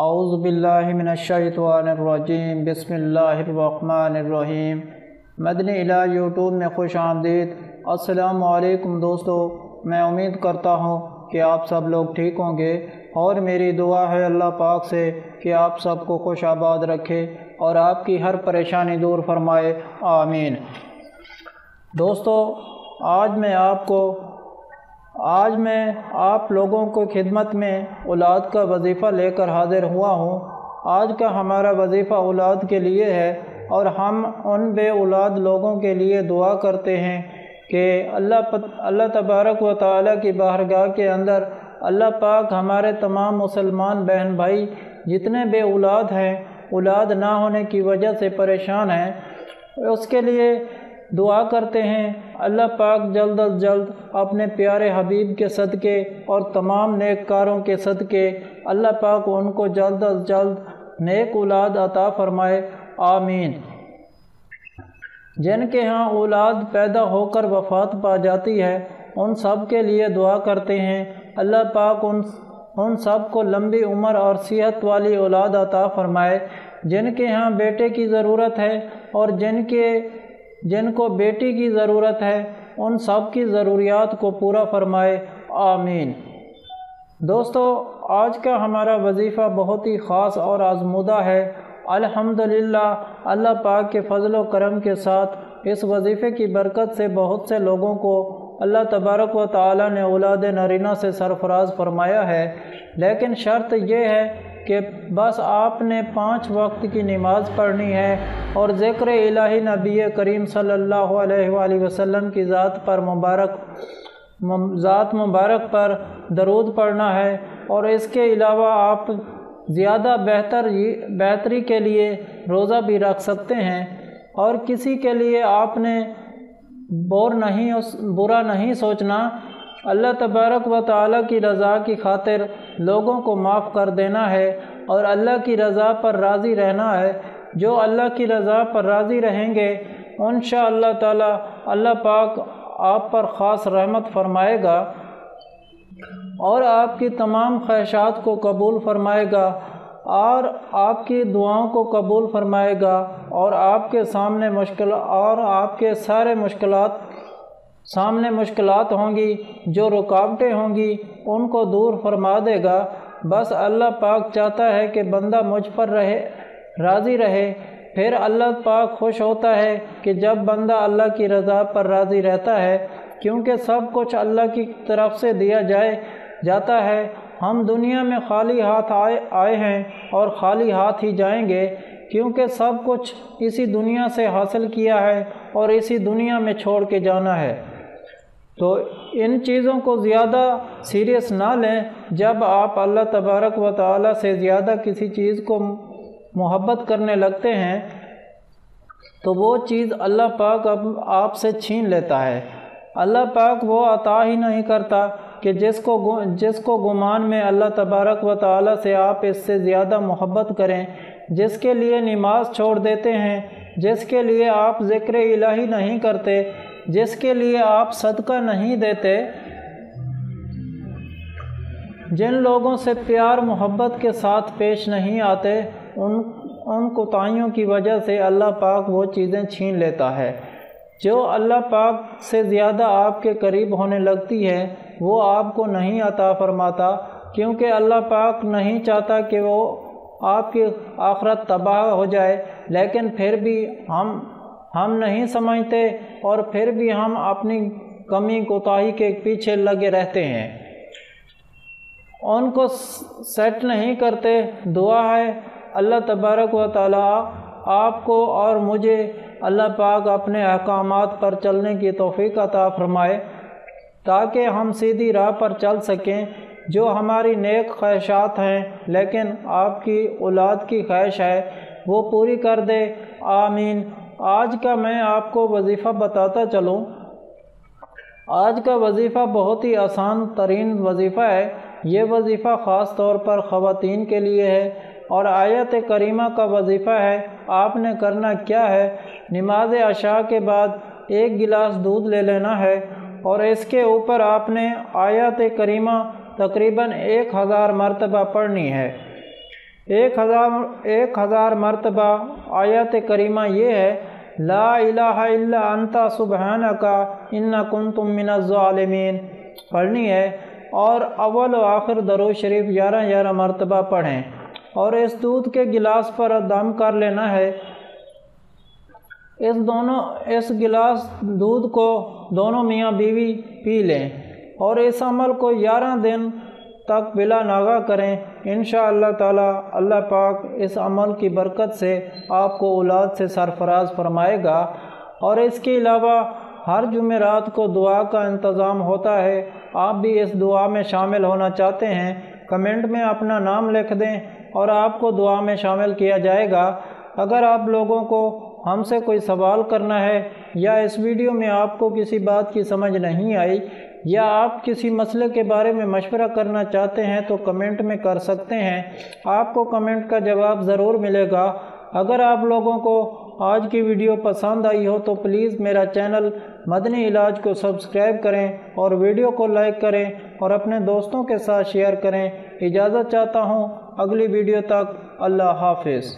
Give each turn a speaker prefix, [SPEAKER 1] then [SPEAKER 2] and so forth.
[SPEAKER 1] اعوذ باللہ من الشیطان الرجیم، بسم اللہ الرحمن الرحیم۔ مدنی الہ یوٹیوب میں خوش آمدید۔ السلام علیکم دوستو، میں امید کرتا ہوں کہ آپ سب لوگ ٹھیک ہوں گے، اور میری دعا ہے اللہ پاک سے کہ آپ سب کو خوش آباد رکھے اور آپ کی ہر پریشانی دور فرمائے، آمین۔ دوستو، آج میں آپ لوگوں کو خدمت میں اولاد کا وظیفہ لے کر حاضر ہوا ہوں۔ آج کا ہمارا وظیفہ اولاد کے لیے ہے، اور ہم ان بے اولاد لوگوں کے لیے دعا کرتے ہیں کہ اللہ تبارک و تعالیٰ کی بارگاہ کے اندر اللہ پاک ہمارے تمام مسلمان بہن بھائی جتنے بے اولاد ہیں، اولاد نہ ہونے کی وجہ سے پریشان ہیں، اس کے لیے دعا کرتے ہیں اللہ پاک جلد از جلد اپنے پیارے حبیب کے صدقے اور تمام نیک کاروں کے صدقے اللہ پاک ان کو جلد از جلد نیک اولاد عطا فرمائے، آمین۔ جن کے ہاں اولاد پیدا ہو کر وفات پا جاتی ہے، ان سب کے لیے دعا کرتے ہیں اللہ پاک ان سب کو لمبی عمر اور صحت والی اولاد عطا فرمائے۔ جن کے ہاں بیٹے کی ضرورت ہے اور جن کو بیٹی کی ضرورت ہے، ان سب کی ضروریات کو پورا فرمائے، آمین۔ دوستو، آج کا ہمارا وظیفہ بہت ہی خاص اور آزمودہ ہے۔ الحمدللہ، اللہ پاک کے فضل و کرم کے ساتھ اس وظیفے کی برکت سے بہت سے لوگوں کو اللہ تبارک و تعالیٰ نے اولاد نرینہ سے سرفراز فرمایا ہے، لیکن شرط یہ ہے کہ بس آپ نے 5 وقت کی نماز پڑھنی ہے اور ذکر الہی نبی کریم صلی اللہ علیہ وآلہ وسلم کی ذات مبارک پر درود پڑھنا ہے، اور اس کے علاوہ آپ زیادہ بہتری کے لیے روزہ بھی رکھ سکتے ہیں، اور کسی کے لیے آپ نے برا نہیں سوچنا۔ اللہ تبارک و تعالیٰ کی رضا کی خاطر لوگوں کو معاف کر دینا ہے اور اللہ کی رضا پر راضی رہنا ہے۔ جو اللہ کی رضا پر راضی رہیں گے، انشاءاللہ تعالیٰ اللہ پاک آپ پر خاص رحمت فرمائے گا اور آپ کی تمام خواہشات کو قبول فرمائے گا، اور آپ کی دعاؤں کو قبول فرمائے گا، اور آپ کے سارے مشکلات ہوں گی، جو رکاوٹیں ہوں گی، ان کو دور فرما دے گا۔ بس اللہ پاک چاہتا ہے کہ بندہ مجھ پر راضی رہے۔ پھر اللہ پاک خوش ہوتا ہے کہ جب بندہ اللہ کی رضا پر راضی رہتا ہے، کیونکہ سب کچھ اللہ کی طرف سے دیا جاتا ہے۔ ہم دنیا میں خالی ہاتھ آئے ہیں اور خالی ہاتھ ہی جائیں گے، کیونکہ سب کچھ اسی دنیا سے حاصل کیا ہے اور اسی دنیا میں چھوڑ کے جانا ہے۔ تو ان چیزوں کو زیادہ سیریس نہ لیں۔ جب آپ اللہ تبارک و تعالیٰ سے زیادہ کسی چیز کو محبت کرنے لگتے ہیں تو وہ چیز اللہ پاک اب آپ سے چھین لیتا ہے۔ اللہ پاک وہ عطا ہی نہیں کرتا کہ جس کو گمان میں اللہ تبارک و تعالیٰ سے آپ اس سے زیادہ محبت کریں، جس کے لیے نماز چھوڑ دیتے ہیں، جس کے لیے آپ ذکر الہی نہیں کرتے، جس کے لیے آپ صدقہ نہیں دیتے، جن لوگوں سے پیار محبت کے ساتھ پیش نہیں آتے، ان کوتاہیوں کی وجہ سے اللہ پاک وہ چیزیں چھین لیتا ہے۔ جو اللہ پاک سے زیادہ آپ کے قریب ہونے لگتی ہے، وہ آپ کو نہیں عطا فرماتا، کیونکہ اللہ پاک نہیں چاہتا کہ وہ آپ کی آخرت تباہ ہو جائے، لیکن پھر بھی ہم نہیں سمجھتے، اور پھر بھی ہم اپنی کمی کوتاہی کے پیچھے لگے رہتے ہیں، ان کو سیٹ نہیں کرتے۔ دعا ہے اللہ تبارک و تعالیٰ آپ کو اور مجھے اللہ پاک اپنے احکامات پر چلنے کی توفیق عطا فرمائے، تاکہ ہم سیدھی راہ پر چل سکیں۔ جو ہماری نیک خواہشات ہیں، لیکن آپ کی اولاد کی خواہش ہے، وہ پوری کر دے، آمین۔ آج کا میں آپ کو وظیفہ بتاتا چلوں۔ آج کا وظیفہ بہت ہی آسان ترین وظیفہ ہے۔ یہ وظیفہ خاص طور پر خواتین کے لیے ہے، اور آیت کریمہ کا وظیفہ ہے۔ آپ نے کرنا کیا ہے، نماز عشاء کے بعد 1 گلاس دودھ لے لینا ہے، اور اس کے اوپر آپ نے آیت کریمہ تقریباً 1000 مرتبہ پڑھنی ہے۔ 1000 مرتبہ آیت کریمہ یہ ہے، لا الہ الا انت سبحانک انی کنت من الظالمین پڑھنی ہے، اور اول و آخر درود شریف 11 مرتبہ پڑھیں، اور اس دودھ کے گلاس پر دم کر لینا ہے۔ اس گلاس دودھ کو دونوں میاں بیوی پی لیں، اور اس عمل کو 11 دن تک بلا ناغہ کریں۔ انشاءاللہ تعالی اللہ پاک اس عمل کی برکت سے آپ کو اولاد سے سرفراز فرمائے گا۔ اور اس کے علاوہ ہر جمعرات کو دعا کا انتظام ہوتا ہے، آپ بھی اس دعا میں شامل ہونا چاہتے ہیں، کمنٹ میں اپنا نام لکھ دیں اور آپ کو دعا میں شامل کیا جائے گا۔ اگر آپ لوگوں کو ہم سے کوئی سوال کرنا ہے، یا اس ویڈیو میں آپ کو کسی بات کی سمجھ نہیں آئی، یا آپ کسی مسئلے کے بارے میں مشورہ کرنا چاہتے ہیں تو کمنٹ میں کر سکتے ہیں، آپ کو کمنٹ کا جواب ضرور ملے گا۔ اگر آپ لوگوں کو آج کی ویڈیو پسند آئی ہو تو پلیز میرا چینل مدنی علاج کو سبسکرائب کریں، اور ویڈیو کو لائک کریں، اور اپنے دوستوں کے ساتھ شیئر کریں۔ اجازت چاہتا ہوں، اگلی ویڈیو تک اللہ حافظ۔